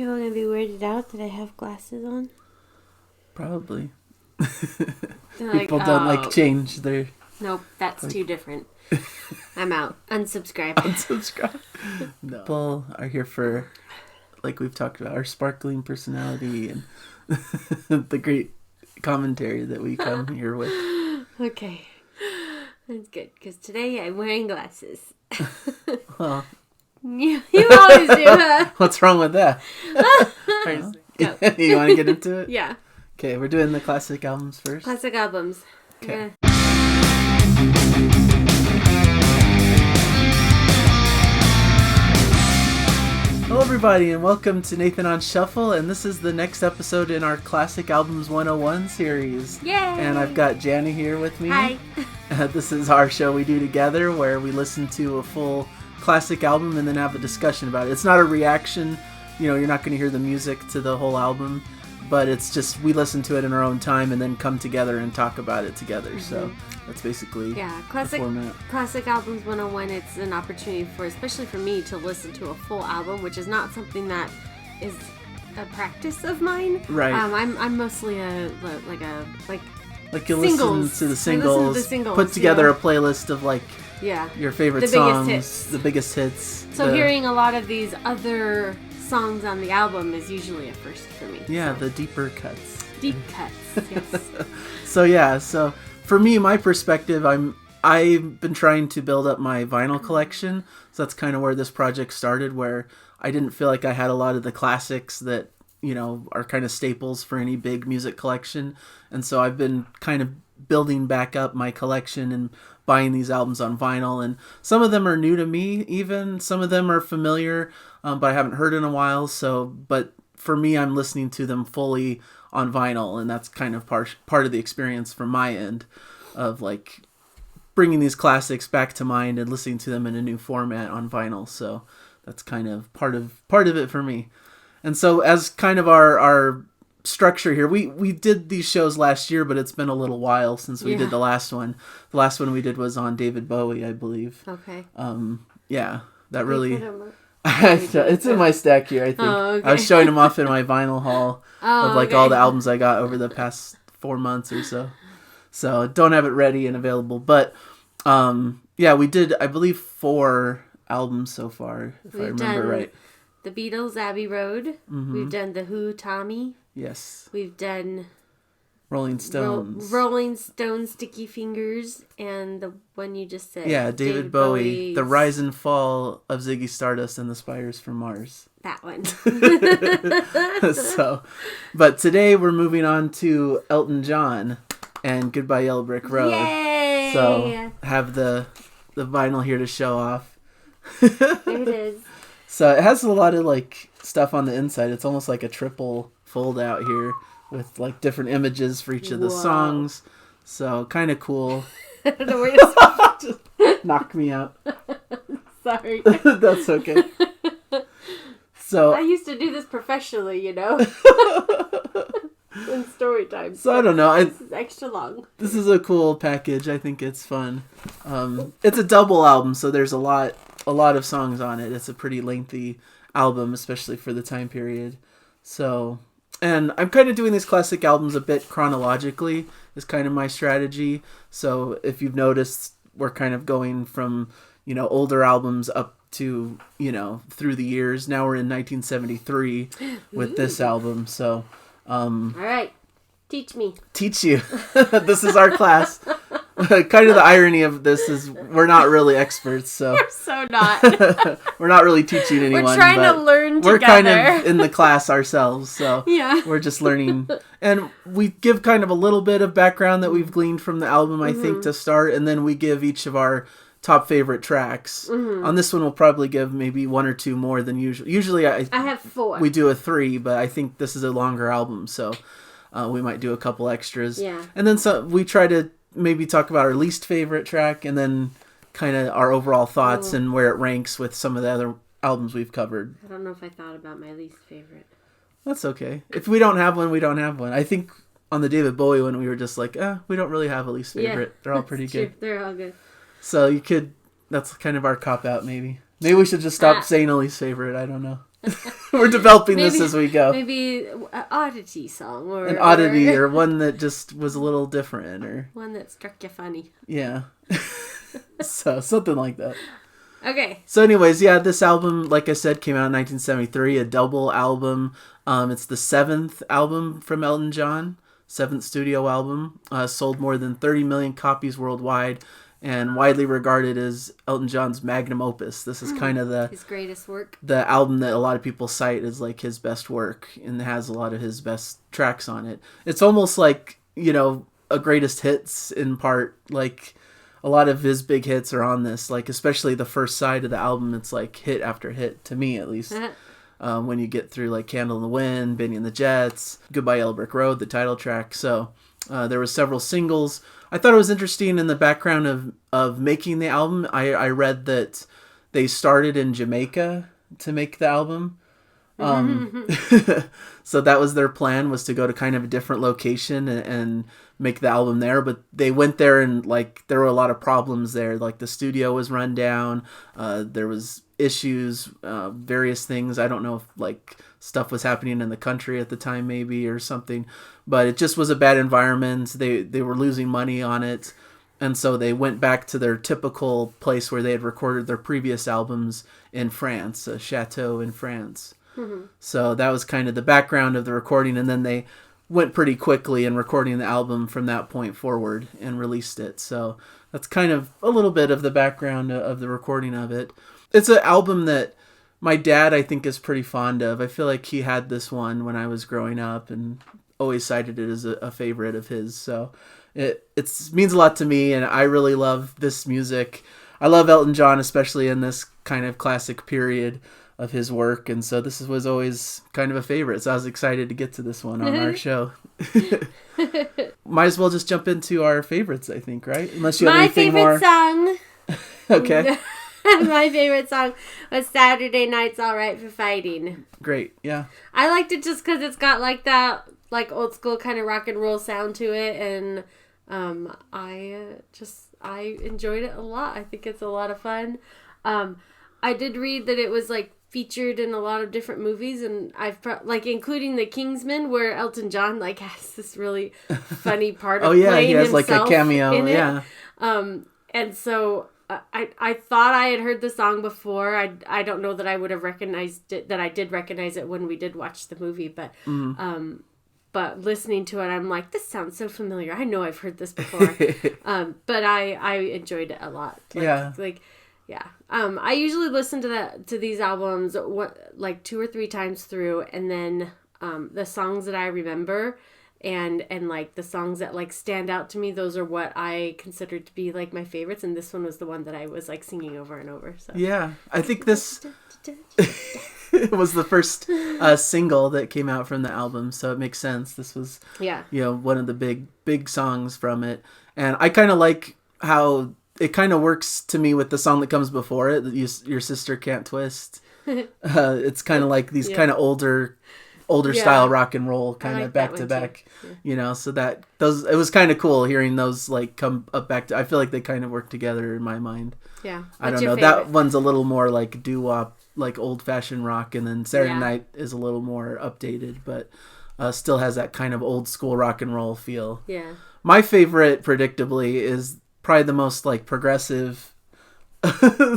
people going to be weirded out that I have glasses on? Probably. Like, people don't like change their... Nope, that's too different. I'm out. Unsubscribe. Unsubscribe. No. People are here for, like we've talked about, our sparkling personality and the great commentary that we come here with. Okay. That's good, because today I'm wearing glasses. Well, you always do, huh? What's wrong with that? Go. You want to get into it? Yeah. Okay, we're doing the classic albums first. Classic albums. Okay. Yeah. Hello everybody and welcome to Nathan on Shuffle, and this is the next episode in our Classic Albums 101 series. Yay! And I've got Jana here with me. Hi. This is our show we do together where we listen to a full classic album and then have a discussion about it. It's not a reaction, you're not going to hear the music to the whole album, but it's just we listen to it in our own time and then come together and talk about it together. Mm-hmm. So that's basically the format. Classic Albums 101, it's an opportunity for, especially for me, to listen to a full album, which is not something that is a practice of mine. Right. I'm mostly Like you singles. listen to the singles, put together a playlist of your favorite songs, the biggest hits. So hearing a lot of these other songs on the album is usually a first for me. Yeah, the deeper cuts. Deep cuts, yes. So for me, my perspective, I've been trying to build up my vinyl collection. So that's kind of where this project started, where I didn't feel like I had a lot of the classics that are kind of staples for any big music collection. And so I've been kind of building back up my collection and buying these albums on vinyl. And some of them are new to me, even. Some of them are familiar, but I haven't heard in a while. But for me, I'm listening to them fully on vinyl. And that's kind of part of the experience from my end of bringing these classics back to mind and listening to them in a new format on vinyl. So that's kind of part of it for me. And so as kind of our structure here, we did these shows last year, but it's been a little while since we did the last one. The last one we did was on David Bowie, I believe. Okay. Yeah, that really... It's in my stack here, I think. Oh, okay. I was showing them off in my vinyl haul of all the albums I got over the past 4 months or so. So don't have it ready and available. But we did, I believe, 4 albums so far, if I remember right. The Beatles, Abbey Road. Mm-hmm. We've done The Who, Tommy. Yes. We've done Rolling Stones. Rolling Stones, Sticky Fingers, and the one you just said. Yeah, David Bowie, The Rise and Fall of Ziggy Stardust and the Spires from Mars. That one. But today we're moving on to Elton John and Goodbye Yellow Brick Road. Yay! So have the vinyl here to show off. There it is. So it has a lot of stuff on the inside. It's almost like a triple fold out here with different images for each of the songs. So kind of cool. I don't know where to Just knock me out. Sorry. That's okay. So I used to do this professionally, in story time. So I don't know. This is extra long. This is a cool package. I think it's fun. It's a double album, so there's a lot of songs on it. It's a pretty lengthy album, especially for the time period. So, and I'm kind of doing these classic albums a bit chronologically, is kind of my strategy. So if you've noticed, we're kind of going from, older albums up to, through the years. Now we're in 1973 with this album. So, all right. Teach me. Teach you. This is our class. Kind of the irony of this is we're not really experts, so we're so not. We're not really teaching anyone. We're trying to learn together. We're kind of in the class ourselves, so yeah. We're just learning, and we give kind of a little bit of background that we've gleaned from the album, I think, to start, and then we give each of our top favorite tracks. Mm-hmm. On this one, we'll probably give maybe 1 or 2 more than usual. Usually, I have 4. We do a 3, but I think this is a longer album, so we might do a couple extras. Yeah, and then we try to maybe talk about our least favorite track and then kind of our overall thoughts and where it ranks with some of the other albums we've covered. I don't know if I thought about my least favorite. That's okay. If we don't have one, we don't have one. I think on the David Bowie one, we were just like, we don't really have a least favorite. They're all pretty good. They're all good. So that's kind of our cop-out maybe. Maybe we should just stop saying a least favorite. I don't know. We're developing this as we go. Maybe an oddity song. An oddity or one that just was a little different. Or one that struck you funny. Yeah. So, something like that. Okay. So anyways, yeah, this album, like I said, came out in 1973, a double album. It's the 7th album from Elton John, 7th studio album. Sold more than 30 million copies worldwide and widely regarded as Elton John's magnum opus. This is kind of his greatest work. The album that a lot of people cite as like his best work and has a lot of his best tracks on it. It's almost like, a greatest hits in part, like a lot of his big hits are on this, like especially the first side of the album. It's like hit after hit, to me at least. When you get through like Candle in the Wind, Benny and the Jets, Goodbye Yellow Brick Road, the title track. So there were several singles. I thought it was interesting in the background of making the album. I read that they started in Jamaica to make the album. So that was their plan, was to go to kind of a different location and make the album there. But they went there and like there were a lot of problems there. Like the studio was run down. There was issues, various things. I don't know if like stuff was happening in the country at the time maybe or something. But it just was a bad environment. They were losing money on it. And so they went back to their typical place where they had recorded their previous albums in France, a chateau in France. Mm-hmm. So that was kind of the background of the recording. And then they went pretty quickly in recording the album from that point forward and released it. So that's kind of a little bit of the background of the recording of it. It's an album that my dad, I think, is pretty fond of. I feel like he had this one when I was growing up and always cited it as a favorite of his. So it means a lot to me, and I really love this music. I love Elton John, especially in this kind of classic period of his work, and so this was always kind of a favorite. So I was excited to get to this one on our show. Might as well just jump into our favorites, I think, right? Unless you have anything more. My favorite song. Okay. My favorite song was Saturday Night's All Right for Fighting. Great, yeah. I liked it just because it's got like that like old school kind of rock and roll sound to it, and I enjoyed it a lot. I think it's a lot of fun. I did read that it was like featured in a lot of different movies, and I've like including The Kingsman, where Elton John like has this really funny part of playing he has himself like a cameo in it. Yeah. And so I thought I had heard the song before. I don't know that I would have recognized it, that I did recognize it when we did watch the movie, but but listening to it, I'm like, this sounds so familiar. I know I've heard this before. But I enjoyed it a lot. Yeah. I usually listen to these albums like 2 or 3 times through, and then the songs that I remember and like the songs that like stand out to me, those are what I consider to be like my favorites, and this one was the one that I was like singing over and over. So yeah, I think this was the first single that came out from the album, so it makes sense. This was one of the big songs from it, and I kind of like how it kind of works to me with the song that comes before it, Your Sister Can't Twist. It's kind of like these kind of older style rock and roll kind of like back to back, so that it was kind of cool hearing those like come up back to, I feel like they kind of work together in my mind. Yeah. I don't know. That one's a little more like doo-wop, like old fashioned rock, and then Saturday Night is a little more updated, but still has that kind of old school rock and roll feel. Yeah. My favorite, predictably, is probably the most like progressive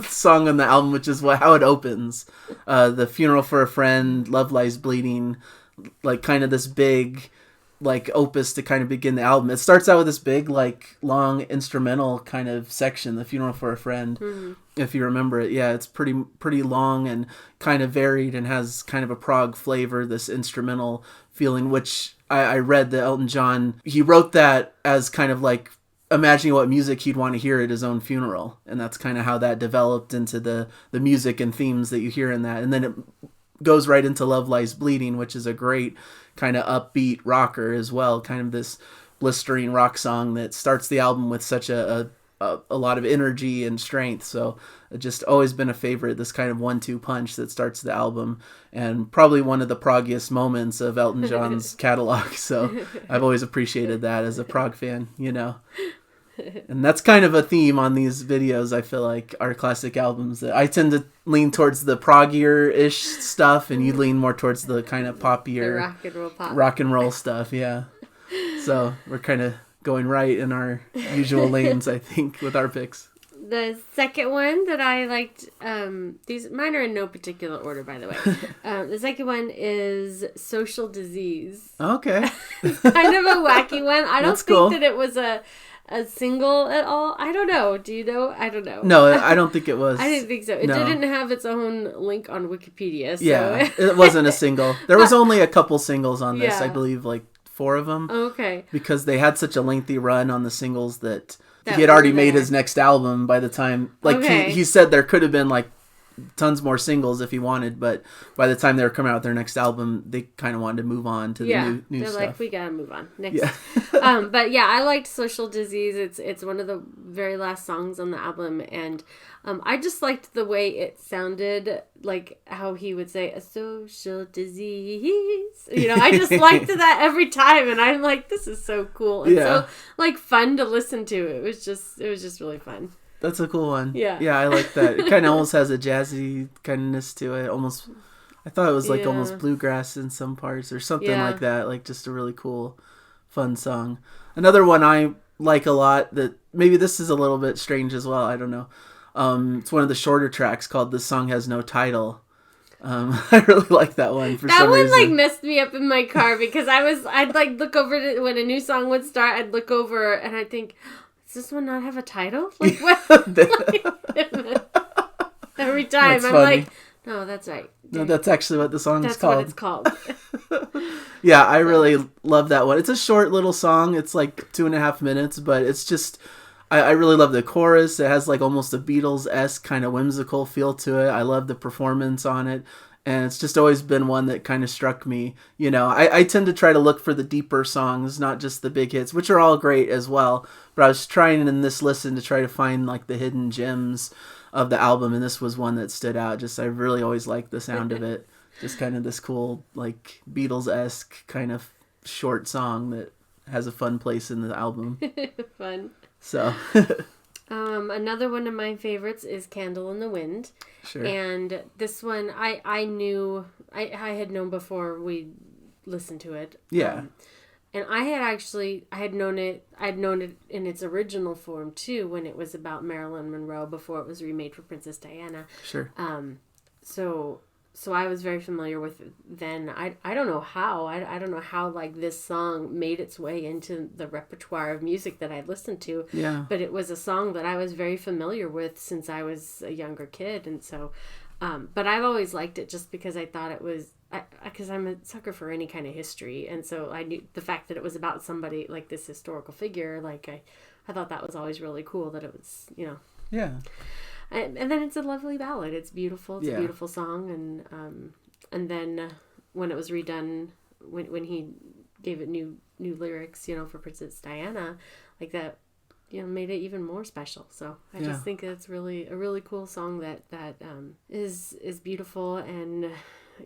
song on the album, which is how it opens. The Funeral for a Friend, Love Lies Bleeding, like kind of this big like opus to kind of begin the album. It starts out with this big like long instrumental kind of section, The Funeral for a Friend, if you remember it. Yeah, it's pretty long and kind of varied and has kind of a prog flavor, this instrumental feeling, which I read that Elton John, he wrote that as kind of like imagining what music he'd want to hear at his own funeral, and that's kind of how that developed into the music and themes that you hear in that. And then it goes right into Love Lies Bleeding, which is a great kind of upbeat rocker as well, kind of this blistering rock song that starts the album with such a lot of energy and strength. So it's just always been a favorite, this kind of 1-2 punch that starts the album, and probably one of the proggiest moments of Elton John's catalog. So I've always appreciated that as a prog fan, And that's kind of a theme on these videos. I feel like our classic albums that I tend to lean towards the proggier-ish stuff, and you lean more towards the kind of poppier rock and roll stuff. Yeah. So we're kind of going right in our usual lanes, I think, with our picks. The second one that I liked, these mine are in no particular order, by the way. The second one is Social Disease. Okay. It's kind of a wacky one. I don't think cool. that it was a single at all. I don't know. Do you know? I don't know. No, I don't think it was. I didn't think so. It didn't have its own link on Wikipedia. So. Yeah, it wasn't a single. There was only a couple singles on this, I believe, like 4 of them. Okay. Because they had such a lengthy run on the singles that he had already made his next album by the time, like he said there could have been like tons more singles if he wanted, but by the time they were coming out with their next album, they kind of wanted to move on to the new they're stuff. Like, we gotta move on next. Yeah. But yeah, I liked Social Disease. It's one of the very last songs on the album, and I just liked the way it sounded, like how he would say a social disease. You know, I just liked that every time, and I'm like, this is so cool. It's so like fun to listen to. It was just really fun. That's a cool one. Yeah. Yeah, I like that. It kind of almost has a jazzy kindness to it. Almost, I thought it was like almost bluegrass in some parts or something like that. Like just a really cool, fun song. Another one I like a lot that maybe this is a little bit strange as well. I don't know. It's one of the shorter tracks called "This Song Has No Title." I really like that one for some reason. That one like messed me up in my car because I'd like look over to, when a new song would start. I'd look over and I'd think, does this one not have a title? Like what? Every time I'm like, no, that's right. No, that's actually what the song is called. That's what it's called. Yeah, I really love that one. It's a short little song. It's like 2.5 minutes, but it's just, I really love the chorus. It has like almost a Beatles-esque kind of whimsical feel to it. I love the performance on it. And it's just always been one that kind of struck me. You know, I tend to try to look for the deeper songs, not just the big hits, which are all great as well. But I was trying in this listen to try to find like the hidden gems of the album. And this was one that stood out. Just, I really always liked the sound of it. Just kind of this cool, like Beatles-esque kind of short song that has a fun place in the album. Fun. So... Another one of my favorites is Candle in the Wind. Sure. And this one I knew, I had known before we listened to it. Yeah. And I had known it in its original form too, when it was about Marilyn Monroe before it was remade for Princess Diana. Sure. So I was very familiar with it then. I don't know how. I don't know how like this song made its way into the repertoire of music that I listened to. Yeah. But it was a song that I was very familiar with since I was a younger kid. And so, but I've always liked it just because I thought it was, because I'm a sucker for any kind of history. And so I knew the fact that it was about somebody like this historical figure, like I thought that was always really cool that it was, you know. Yeah. And then it's a lovely ballad. It's beautiful. It's a beautiful song. And then when it was redone, when he gave it new lyrics, you know, for Princess Diana, like that, you know, made it even more special. So I just think it's really a really cool song that is beautiful and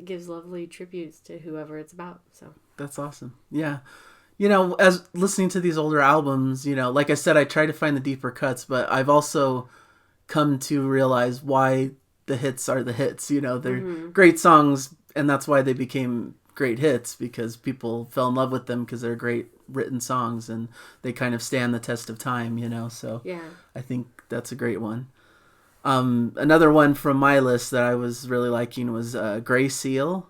gives lovely tributes to whoever it's about. So that's awesome. Yeah. You know, as listening to these older albums, you know, like I said, I try to find the deeper cuts, but I've also come to realize why the hits are the hits. You know, they're great songs, and that's why they became great hits, because people fell in love with them because they're great written songs and they kind of stand the test of time, you know. So yeah, I think that's a great one. Another one from my list that I was really liking was Gray Seal.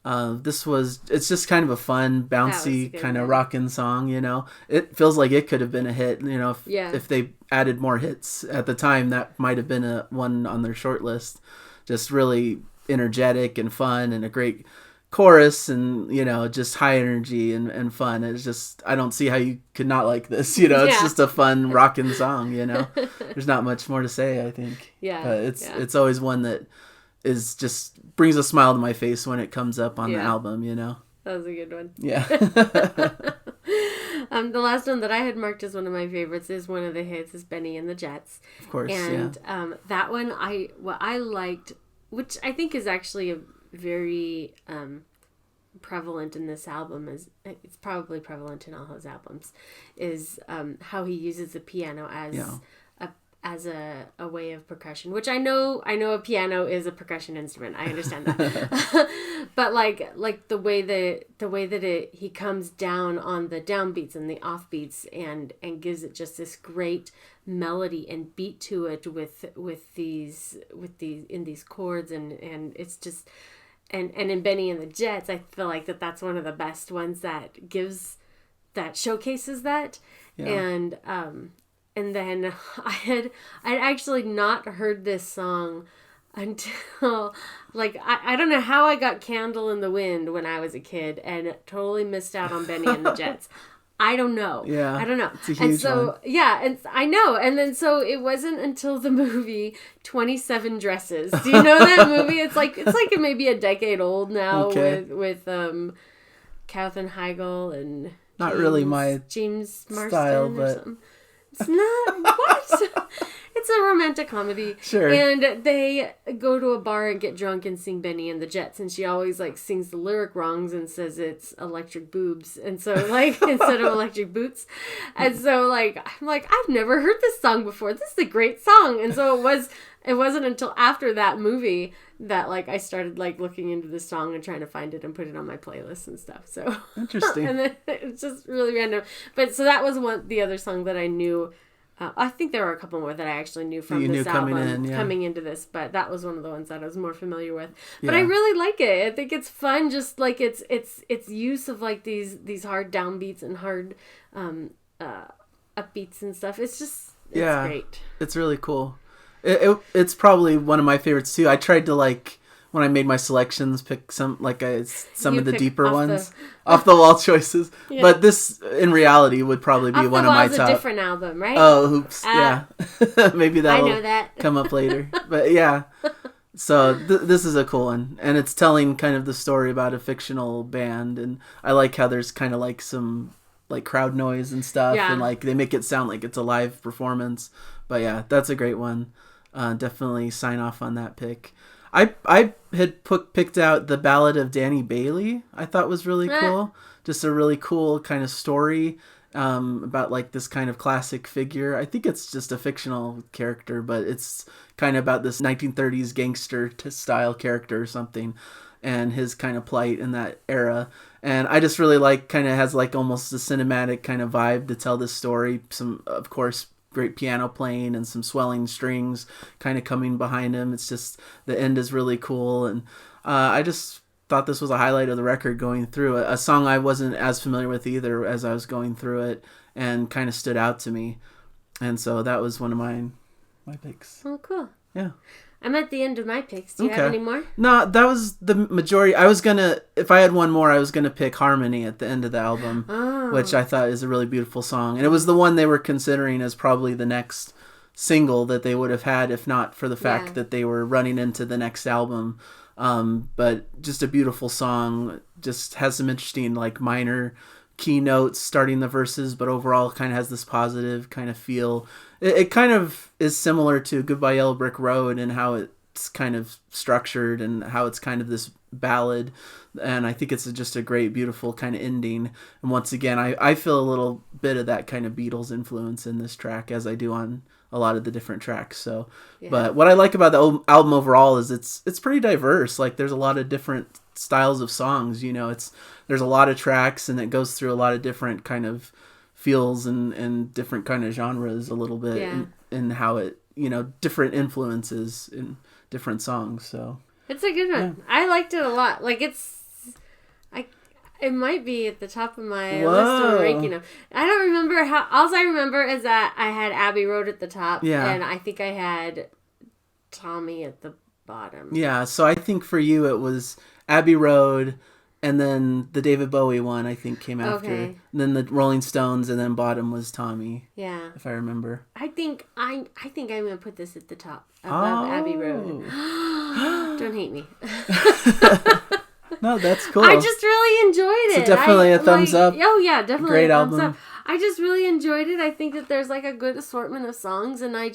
It's just kind of a fun, bouncy, kind of rockin' song, you know. It feels like it could have been a hit, you know, if they added more hits at the time. That might have been one on their short list. Just really energetic and fun, and a great chorus, and, you know, just high energy and fun. It's just, I don't see how you could not like this, you know. It's just a fun rockin' song, you know. There's not much more to say, I think. Yeah. But it's always one that is just brings a smile to my face when it comes up on the album, you know. That was a good one. Yeah. The last one that I had marked as one of my favorites is one of the hits, is Benny and the Jets. Of course, and that one I liked, which I think is actually a very prevalent in this album it's probably prevalent in all his albums, is how he uses the piano as a way of percussion, which I know a piano is a percussion instrument. I understand that. But like the way that he comes down on the downbeats and the offbeats and gives it just this great melody and beat to it with these in these chords, and it's just and in Benny and the Jets, I feel like that's one of the best ones that showcases that. Yeah. And then I'd actually not heard this song until, like, I don't know how I got Candle in the Wind when I was a kid and totally missed out on Benny and the Jets. I don't know. Yeah. I don't know. It's a huge one. Yeah, and I know. And then so it wasn't until the movie 27 Dresses. Do you know that movie? It's like it may be a decade old now. Okay. with Katherine Heigl and not really my James Marsden style, or but something. It's not what? It's a romantic comedy. Sure. And they go to a bar and get drunk and sing Benny and the Jets, and she always like sings the lyric wrongs and says it's electric boobs, and so like instead of electric boots. And so like I'm like, I've never heard this song before. This is a great song. And so it wasn't until after that movie that like I started like looking into the song and trying to find it and put it on my playlist and stuff. So interesting. And then it's just really random. But so that was the other song that I knew. I think there were a couple more that I actually knew from this album coming into this, but that was one of the ones that I was more familiar with. But I really like it. I think it's fun, just like its use of like these hard downbeats and hard upbeats and stuff. It's great. It's really cool. It's probably one of my favorites too. I tried to like when I made my selections pick some of the deeper ones off the wall choices. Yeah. But this in reality would probably be one of my top. Off the Wall's a different album, right? Oh, oops. Yeah. Maybe that'll come up later. But yeah. So this is a cool one, and it's telling kind of the story about a fictional band, and I like how there's kind of like some like crowd noise and stuff, and like they make it sound like it's a live performance. But yeah, that's a great one. Definitely sign off on that pick. I had picked out the Ballad of Danny Bailey. I thought was really cool. Just a really cool kind of story about like this kind of classic figure. I think it's just a fictional character, but it's kind of about this 1930s gangster style character or something, and his kind of plight in that era. And I just really like, kind of has like almost a cinematic kind of vibe to tell this story. Some, of course, great piano playing and some swelling strings kind of coming behind him. It's just, the end is really cool. And I just thought this was a highlight of the record going through it. A song I wasn't as familiar with either as I was going through it, and kind of stood out to me. And so that was one of my picks. Oh, cool. Yeah. I'm at the end of my picks. Do you have any more? No, that was the majority. I was if I had one more, I was going to pick Harmony at the end of the album, which I thought is a really beautiful song. And it was the one they were considering as probably the next single that they would have had, if not for the fact that they were running into the next album. But just a beautiful song, just has some interesting like minor keynotes starting the verses, but overall kind of has this positive kind of feel. It kind of is similar to Goodbye Yellow Brick Road and how it's kind of structured and how it's kind of this ballad. And I think it's just a great, beautiful kind of ending. And once again, I feel a little bit of that kind of Beatles influence in this track, as I do on a lot of the different tracks. So, but what I like about the album overall is it's pretty diverse. Like there's a lot of different styles of songs, you know, there's a lot of tracks, and it goes through a lot of different kind of feels and different kind of genres a little bit, and how it, you know, different influences in different songs. So it's a good one. Yeah. I liked it a lot. Like it might be at the top of my list of ranking them. I don't remember how. All I remember is that I had Abbey Road at the top, and I think I had Tommy at the bottom. Yeah, so I think for you it was Abbey Road, and then the David Bowie one I think came after. Okay. And then the Rolling Stones, and then bottom was Tommy. Yeah. If I remember. I think I'm gonna put this at the top above Abbey Road. Don't hate me. No, that's cool. I just really enjoyed it. So definitely a thumbs up. Oh yeah, definitely great a thumbs album. up. I just really enjoyed it. I think that there's like a good assortment of songs, and I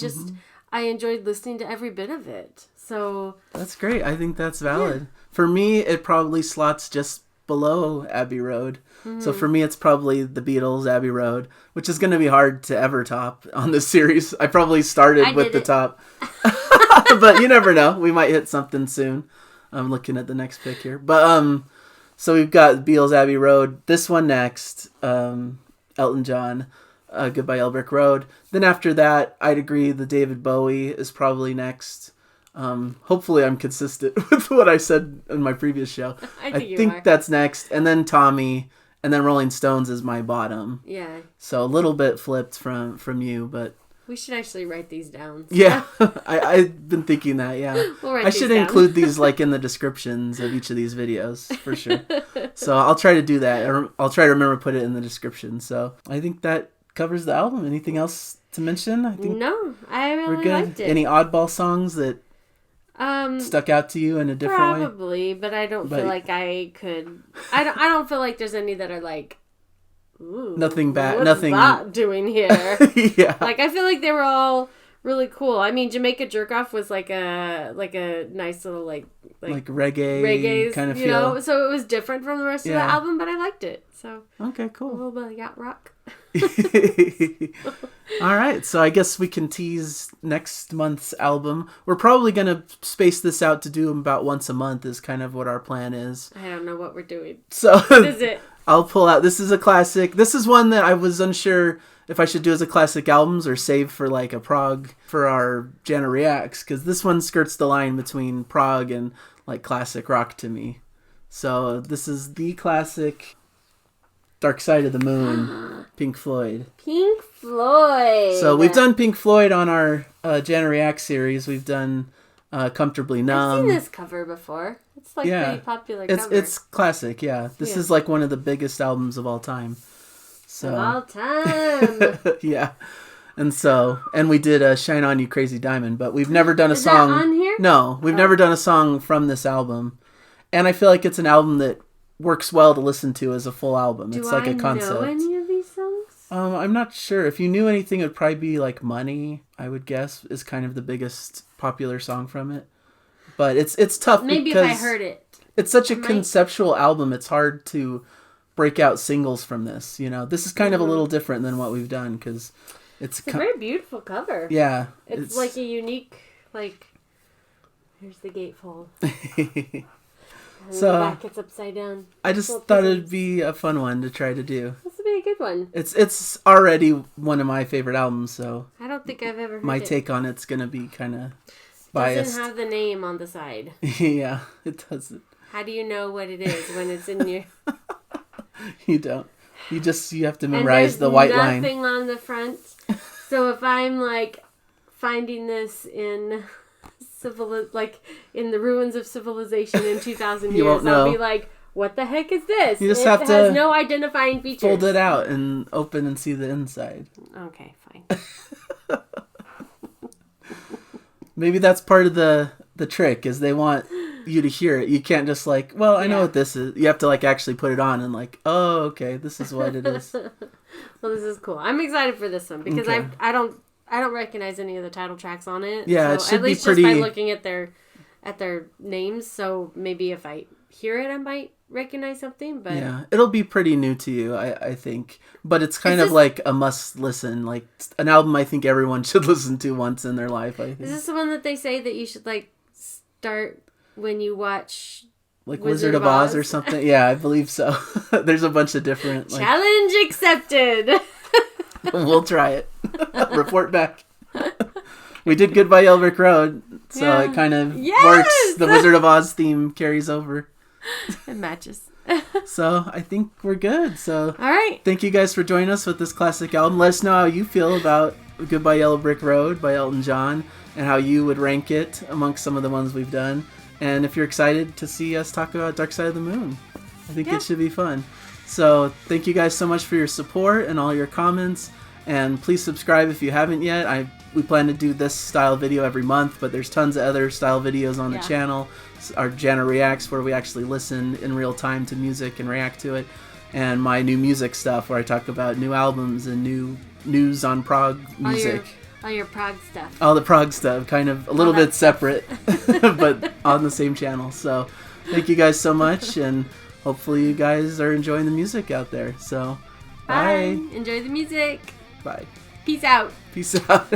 enjoyed listening to every bit of it. So that's great. I think that's valid. Yeah. For me, it probably slots just below Abbey Road. So for me, it's probably the Beatles, Abbey Road, which is going to be hard to ever top on this series. I probably started with the top. But you never know. We might hit something soon. I'm looking at the next pick here. But so we've got Beatles, Abbey Road. This one next, Elton John, Goodbye Yellow Brick Road. Then after that, I'd agree the David Bowie is probably next. Hopefully I'm consistent with what I said in my previous show. I think that's next. And then Tommy, and then Rolling Stones is my bottom. Yeah. So a little bit flipped from you, but... We should actually write these down. Yeah, I've been thinking that, yeah. I should include these like in the descriptions of each of these videos, for sure. So I'll try to do that. Or I'll try to remember to put it in the description. So I think that covers the album. Anything else to mention? I think no, I really liked it. Any oddball songs that stuck out to you in a different way? Probably, but I don't feel like I could... I don't feel like there's any that are like... Ooh, nothing bad. What's nothing that doing here? Yeah. Like I feel like they were all really cool. I mean, Jamaica Jerk Off was like a nice little like reggae kind of you feel. know. So it was different from the rest of the album, but I liked it. So okay, cool. A little bit of yacht rock. All right, so I guess we can tease next month's album. We're probably gonna space this out to do them about once a month. Is kind of what our plan is. I don't know what we're doing. So what is it? I'll pull out. This is a classic. This is one that I was unsure if I should do as a classic albums or save for like a prog for our Jana Reacts, because this one skirts the line between prog and like classic rock to me. So this is the classic Dark Side of the Moon, Pink Floyd. Pink Floyd. So we've done Pink Floyd on our Jana Reacts series. We've done Comfortably Numb. I've seen this cover before. It's like pretty popular cover. It's classic, yeah. This is like one of the biggest albums of all time. So of all time. Yeah. And we did Shine On You Crazy Diamond, but we've never done a song. Is that on here? No, we've never done a song from this album. And I feel like it's an album that works well to listen to as a full album. It's like a concept. Do I know any of these songs? I'm not sure. If you knew anything, it would probably be like Money, I would guess, is kind of the biggest popular song from it. But it's tough Maybe because if I heard it. It's such a conceptual album. It's hard to break out singles from this. You know, this is kind of a little different than what we've done because it's a very beautiful cover. Yeah, it's like a unique like. Here's the gatefold. So the back it's upside down. I just thought it'd be a fun one to try to do. This would be a good one. It's already one of my favorite albums, so I don't think I've ever heard my it. take on it's gonna be kind of biased. Doesn't have the name on the side. Yeah, it doesn't. How do you know what it is when it's in your... You don't. You have to memorize the white line. And there's nothing on the front. So if I'm like finding this in in the ruins of civilization in 2,000 years, I'll be like, what the heck is this? You just it have to has no identifying features. Fold it out and open and see the inside. Okay, fine. Maybe that's part of the trick, is they want you to hear it. You can't just like, well, I know what this is. You have to like actually put it on and like, oh, okay, this is what it is. Well, this is cool. I'm excited for this one because I don't recognize any of the title tracks on it. Yeah, so it should at least be pretty... just by looking at their names. So maybe if I hear it, I might recognize something. But yeah, it'll be pretty new to you, I think. But it's kind of like a must listen, like an album I think everyone should listen to once in their life. I think. Is this the one that they say that you should like start when you watch? Like Wizard of Oz or something? Yeah, I believe so. There's a bunch of different... Like... Challenge accepted! We'll try it. Report back. We did Goodbye Yellow Brick Road, so it kind of works. The Wizard of Oz theme carries over. It matches. So I think we're good. So all right. Thank you guys for joining us with this classic album. Let us know how you feel about Goodbye Yellow Brick Road by Elton John and how you would rank it amongst some of the ones we've done. And if you're excited to see us talk about Dark Side of the Moon, I think it should be fun. So thank you guys so much for your support and all your comments. And please subscribe if you haven't yet. We plan to do this style video every month, but there's tons of other style videos on the channel. Our Jana Reacts, where we actually listen in real time to music and react to it. And my new music stuff, where I talk about new albums and new news on prog music. All your prog stuff. All the prog stuff, kind of a little bit separate, but on the same channel. So thank you guys so much, and hopefully you guys are enjoying the music out there. So, bye. Enjoy the music. Bye. Peace out. Peace out.